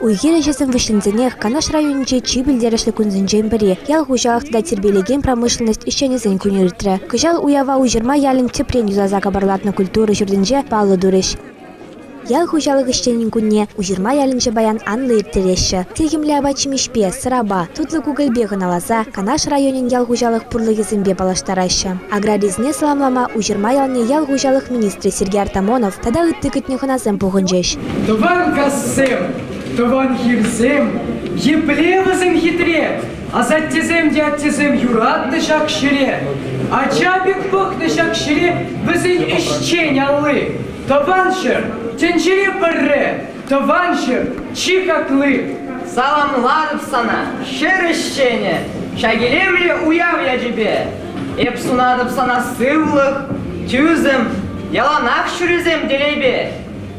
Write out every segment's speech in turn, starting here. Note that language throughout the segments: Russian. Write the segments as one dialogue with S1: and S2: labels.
S1: Уйгере жесен вышлензенех Канаш районинче чибилдерешлі күнзінжен бірі. Ял хужалықтыда тербелеген промышленность ищенезен күнерітірі. Кыжал уява ужырма ялын тепрен юзаза кабарлатны культуры жүрдінже палы дұрыш. Ял хужалық іштенін күнне ужырма ялынче баян анлы ирттереші. Тегімлі абачимешпе, сыраба, тутлы күгілбегі налаза, Канаш районин ял хужалық пұрлығызынбе балаштарашы. Аграризне саламлама ужырма ялыне ял хужалық министрі Сергей Артамонов тада үтті күтнехыназын пұғынжеш.
S2: Туван кассым, туван хирсым, еплевызым хитрет, а заттезем дяттезем юратны шак шире, а чабик пөхны шак шире візін ішчен аллы. Туваншыр, тенчире пырре, туваншыр, чихаклы.
S3: Саламладып сана, шерещене, шагелемле уяв я жебе. Эпсунадып сана сывлых, тюзым, яланах шүрезем делейбе.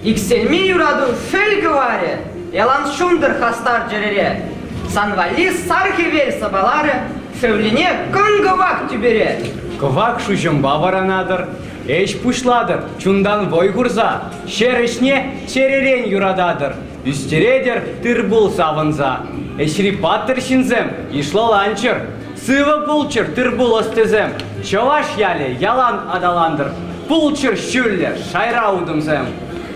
S3: Иксельми юраду фель говоре, ялан шундыр хастар жерере. Санвали сархи вер сабалары, февлине кынговак тюбере.
S4: Ковак шужым баваранадыр, эш пушладыр, чундан вой гурза, шерешне черерен юрададыр. Үстередер тырбул савынза, эшри паттыр шинзем, ишлаланчыр, сыва булчыр тырбул остезем, чаваш яле ялан адаландыр, пулчыр шүллер шайра удымзем.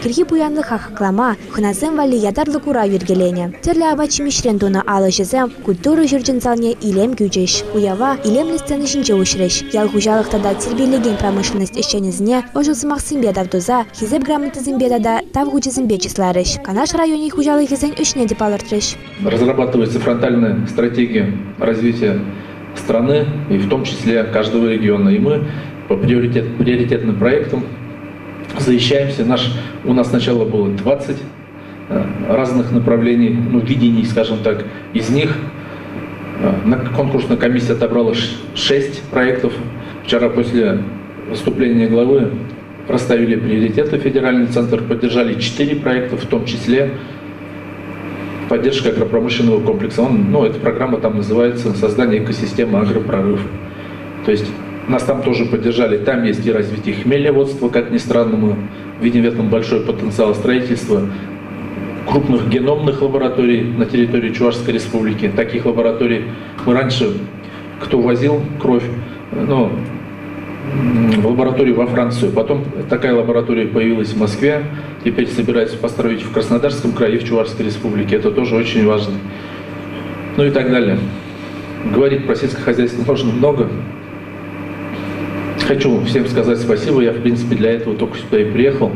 S1: Кирги буянлы хахаклама, хыназем вали ядарлы кура вергелене. Терлі абачимишрен доны алы жезем, культуры жүрджен залне илем гюджеш. Уява илем листен ішінче ушреш. Ял хужалықтада тербелеген промышленность ещенезіне, ожылсымақ сымбе давдуза, хизеп грамоты зымбедада тавгучы зымбе числареш. Канаш районе хужалы хизен үшне депалыртреш.
S5: Разрабатывается фронтальная стратегия развития страны, и в том числе каждого региона. И мы по приоритетным проектам защищаемся. У нас сначала было 20 разных направлений, видений, скажем так. Из них конкурсная комиссия отобрала 6 проектов. Вчера после выступления главы расставили приоритеты. Федеральный центр поддержали 4 проекта, в том числе поддержка агропромышленного комплекса. Эта программа там называется «Создание экосистемы агропрорыв». То есть нас там тоже поддержали. Там есть и развитие хмелеводства, как ни странно, мы видим в этом большой потенциал строительства крупных геномных лабораторий на территории Чувашской республики. Таких лабораторий мы раньше, кто возил кровь, в лабораторию во Францию. Потом такая лаборатория появилась в Москве. Теперь собираются построить в Краснодарском крае и в Чувашской республике. Это тоже очень важно. И так далее. Говорить про сельское хозяйство можно много. Хочу всем сказать спасибо. Я, в принципе, для этого только сюда и приехал.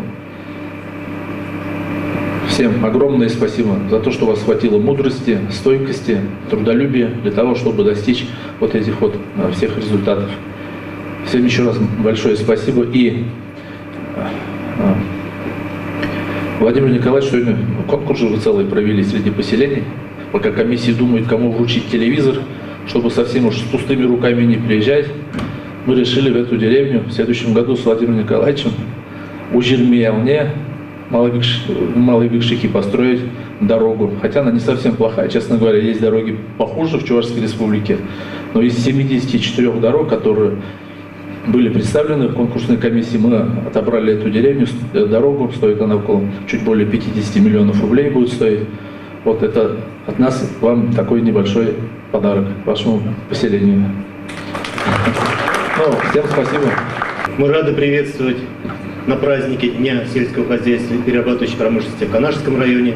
S5: Всем огромное спасибо за то, что у вас хватило мудрости, стойкости, трудолюбия для того, чтобы достичь вот этих всех результатов. Всем еще раз большое спасибо. И Владимир Николаевич, сегодня конкурс вы целый провели среди поселений. Пока комиссии думают, кому вручить телевизор, чтобы совсем уж с пустыми руками не приезжать, мы решили в эту деревню в следующем году с Владимиром Николаевичем у Жермиялне Малой Викшихи построить дорогу. Хотя она не совсем плохая. Честно говоря, есть дороги похуже в Чувашской республике. Но из 74 дорог, которые были представлены в конкурсной комиссии, мы отобрали эту деревню, дорогу. Стоит она около чуть более 50 миллионов рублей будет стоить. Вот это от нас вам такой небольшой подарок вашему поселению. Всем спасибо.
S6: Мы рады приветствовать на празднике Дня сельского хозяйства и перерабатывающей промышленности в Канашском районе.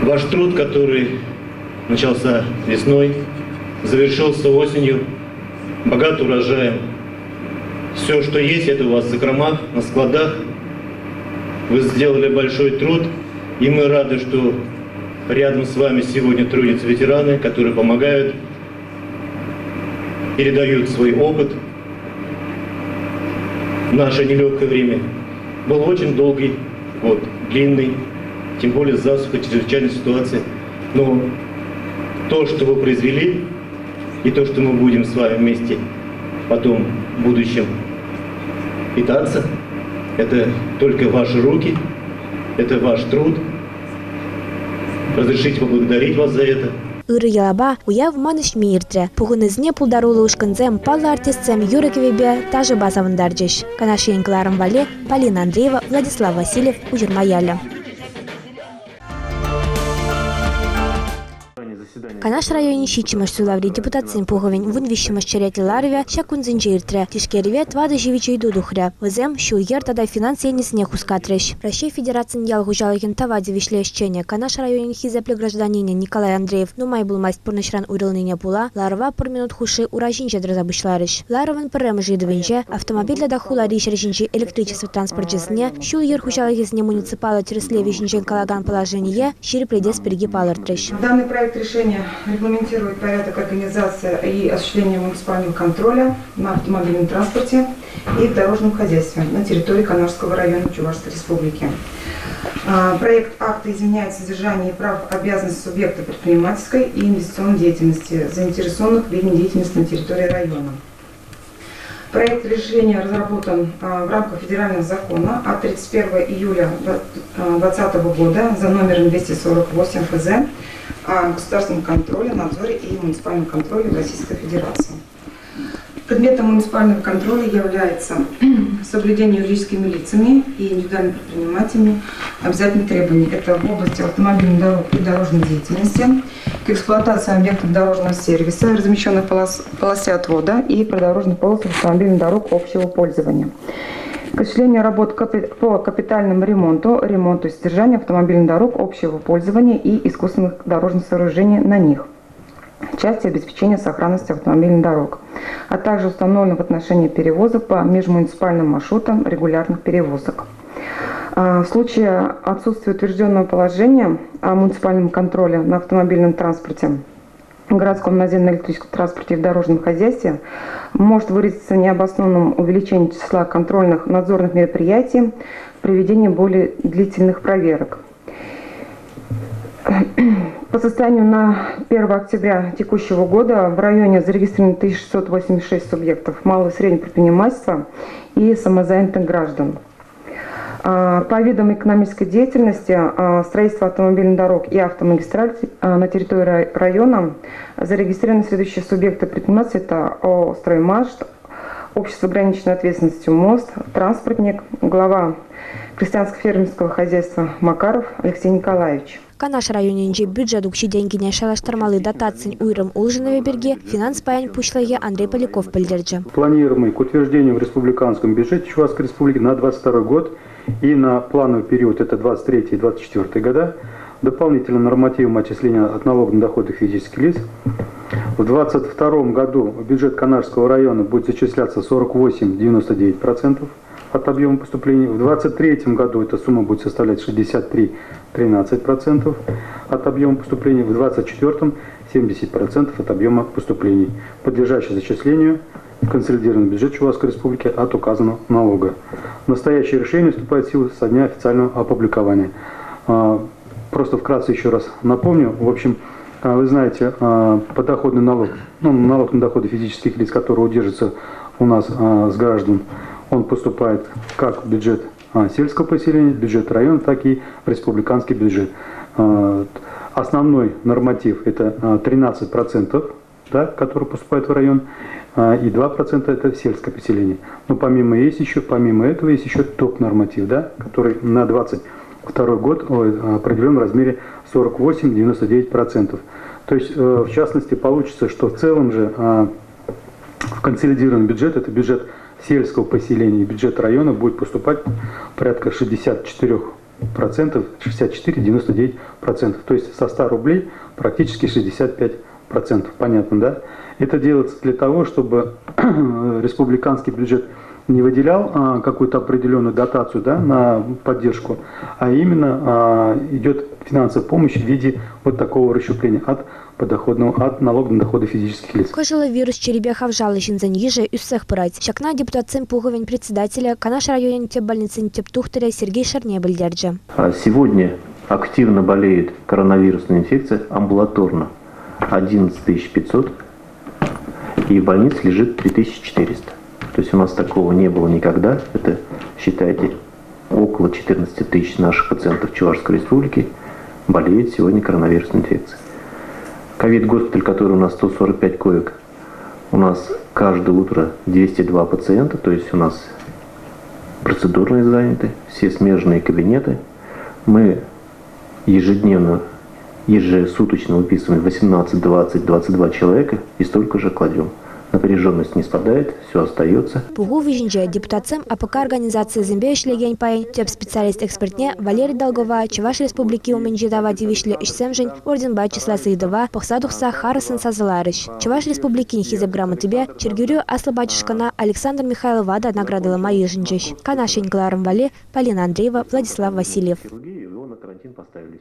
S6: Ваш труд, который начался весной, завершился осенью, богат урожаем. Все, что есть, это у вас в закромах, на складах. Вы сделали большой труд, и мы рады, что рядом с вами сегодня трудятся ветераны, которые помогают, передают свой опыт в наше нелегкое время. Был очень долгий год, длинный, тем более засуха, чрезвычайная ситуация. Но то, что вы произвели, и то, что мы будем с вами вместе потом в будущем питаться, это только ваши руки, это ваш труд. Разрешите поблагодарить вас за это.
S1: Ыры ялаба уяв маныш миртре. Пугынызне пулдарулы ушкынзем палы артистсем Юрекевебе тажы базавындарджеш. Канашен Кларом Вале, Полина Андреева, Владислав Васильев, Ужырма Яля. Канаш районе щичимаш сулаври депутатсын пуговень вун вещимаш черети ларве щакун зинжиртре. Тишкереве твады живичей дудухря. Вызем шулгер тогда финансы не снег ускатрещ. Россия Федерацин ялгужалыгин тавади вишлещение. Канаш районе хизепле гражданине Николай Андреев. Ну май был масть пурнышран урылныне пула. Ларва пур минут хуши уражинче дразабышларыш. Ларован пырем жидовинче. Автомобиль для дахула ришерчинче электричество транспортчесне. Шулгер хужалыгизне муниципала тереслевичинче калаган положение. Щири придес перегипалартрещ.
S7: Данный проект решения регламентирует порядок организации и осуществления муниципального контроля на автомобильном транспорте и в дорожном хозяйстве на территории Канашского района Чувашской Республики. Проект акта изменяет содержание и прав обязанностей субъекта предпринимательской и инвестиционной деятельности, заинтересованных в виде деятельности на территории района. Проект решения разработан в рамках федерального закона от 31 июля 2020 года за номером 248 ФЗ о государственном контроле, надзоре и муниципальном контроле в Российской Федерации. Предметом муниципального контроля является соблюдение юридическими лицами и индивидуальными предпринимателями обязательных требований. Это в области автомобильных дорог и дорожной деятельности, к эксплуатации объектов дорожного сервиса, размещенных в полосе отвода и придорожных полос автомобильных дорог общего пользования. К осуществлению работ по капитальному ремонту и содержанию автомобильных дорог общего пользования и искусственных дорожных сооружений на них, в части обеспечения сохранности автомобильных дорог, а также установлено в отношении перевозок по межмуниципальным маршрутам регулярных перевозок. В случае отсутствия утвержденного положения о муниципальном контроле на автомобильном транспорте, городском наземно-электрическом транспорте и в дорожном хозяйстве может выразиться необоснованным увеличение числа контрольных надзорных мероприятий, проведение более длительных проверок. По состоянию на 1 октября текущего года в районе зарегистрировано 1686 субъектов малого и среднего предпринимательства и самозанятых граждан. По видам экономической деятельности, строительство автомобильных дорог и автомагистралей на территории района зарегистрированы следующие субъекты предпринимательства. Это ООО «Строймаш», общество ограниченной ответственности «Мост», транспортник, глава крестьянско-фермерского хозяйства Макаров Алексей Николаевич.
S1: Канаш районе бюджет укши деньги не шалаштармалы дотаций уйрам Улжинове берге, финанс паян пушлаге Андрей Поляков пыльдерджи.
S8: Планируемый к утверждению в республиканском бюджете Чувашской Республики на 2022 год и на плановый период, это 23 и 24 года, дополнительным нормативом отчисления от налога на доходы физических лиц. В 2022 году в бюджет Канашского района будет зачисляться 48,99% от объема поступлений. В 2023 году эта сумма будет составлять 63,13% от объема поступлений. В 2024 70% от объема поступлений, подлежащих зачислению в консолидированный бюджет Чувашской Республики от указанного налога. Настоящее решение вступает в силу со дня официального опубликования. Просто вкратце еще раз напомню. В общем, вы знаете, подоходный налог, налог на доходы физических лиц, который удержится у нас с граждан, он поступает как в бюджет сельского поселения, бюджет района, так и в республиканский бюджет. Основной норматив это 13%, да, который поступает в район, и 2% это сельское поселение. Но помимо этого есть еще топ-норматив, да, который на 2022 год определен в размере 48,99%. То есть, в частности, получится, что в целом же в консолидированный бюджет, это бюджет сельского поселения и бюджет района, будет поступать порядка 64%, 64,99%. То есть со 100 рублей практически 65%. Понятно, да? Это делается для того, чтобы республиканский бюджет не выделял какую-то определенную дотацию, да, на поддержку, а именно идет финансовая помощь в виде вот такого расщепления от налога на доходы физических лиц.
S1: Вирус черебеха вжалый шинзаньиже и всех брать. Чакна депутат пуговень председателя Канаш районе больницы Нтептухтаря Сергей Шарнебельдерджи.
S9: Сегодня активно болеет коронавирусной инфекцией амбулаторно 11 500 и в больнице лежит 3400. То есть у нас такого не было никогда. Это, считайте, около 14 тысяч наших пациентов Чувашской Республики болеет сегодня коронавирусной инфекцией. Ковид-госпиталь, который у нас 145 коек, у нас каждое утро 202 пациента, то есть у нас процедурные заняты, все смежные кабинеты. Мы ежедневно ежесуточно выписываем 18, 20, 22 человека и столько же кладем. Напряженность не спадает, все остается.
S1: Пугу виженже депутатцам АПК организации Зембе ишлеген пай, теп специалист экспертне Валерий Долгова, Чуваш Республики Уменджидава дивишле ишсемжень, орден бай числа Саидова, Пахсадухса Харасан Сазаларыш. Чуваш Республики хизеп грамотыбе, Чергюрю Асла Батюшкана Александр Михайлова да наградила мои женжищ. Канашень Гларом Вали, Полина Андреева, Владислав Васильев.
S9: Его на карантин поставили.